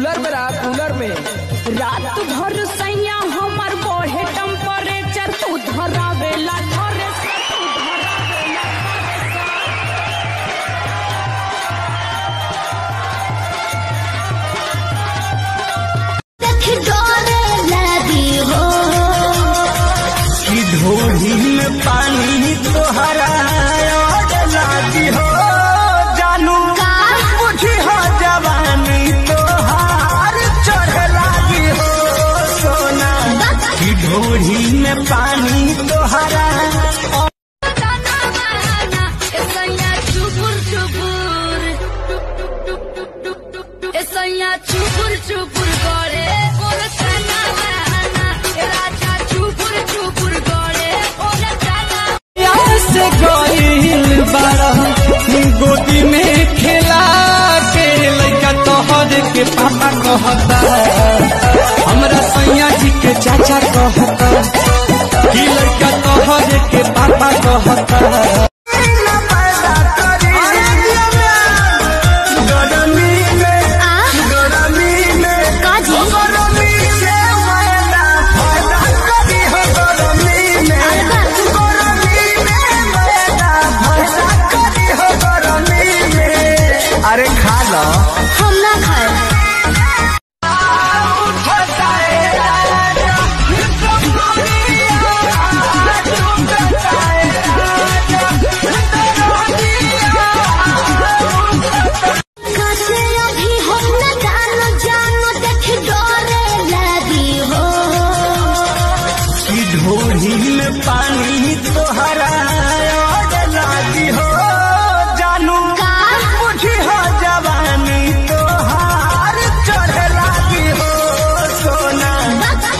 Cooler में रहा, cooler में। रात भर सैया हमर बढ़े टेम्परेचर, तू धरावेला घरे से, तू धरावेला देख डोरे लगी हो कि ढोली में पानी तोहरा लागी हो, जानू बुझी हो जवानी तोहार चढ़ लागी हो सोना, कि ढोली में पानी तोहरा चुपुर चुपुर करे बोल राजा चुपुर चुपुर करे से गईल बारह गोदी में खेला के लइका तोहर के पापा कहता, हमरा सैया जी के चाचा कहता, कि लइका तोहर के पापा कहता। अरे खा लो, हम ना खाए। अभी हम न जानो देख डोरे लगी हो, कि ढोली में पानी तोहरा लागी हो, जानू बुझी हो जवानी तोहार चढ़ लागी हो सोना,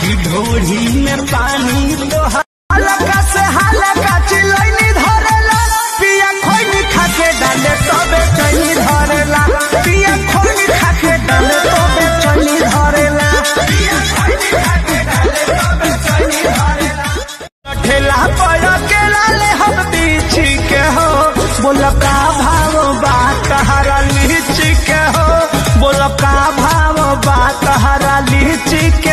कि ढोली में पानी तोहार हल्का से हल्का चिलैनी धरेला, पिया खोइनी खाके डाले तबे चैनी धरेला, पिया खोइनी खाके डाले तबे चैनी धरेला, पिया खोइनी खाके डाले तबे चैनी धरेला। ठेला पर अकेला ले हम बीची के हो, बोल का भाव बा कहरा लीची के हो, बोल का भाव बा कहरा लीची के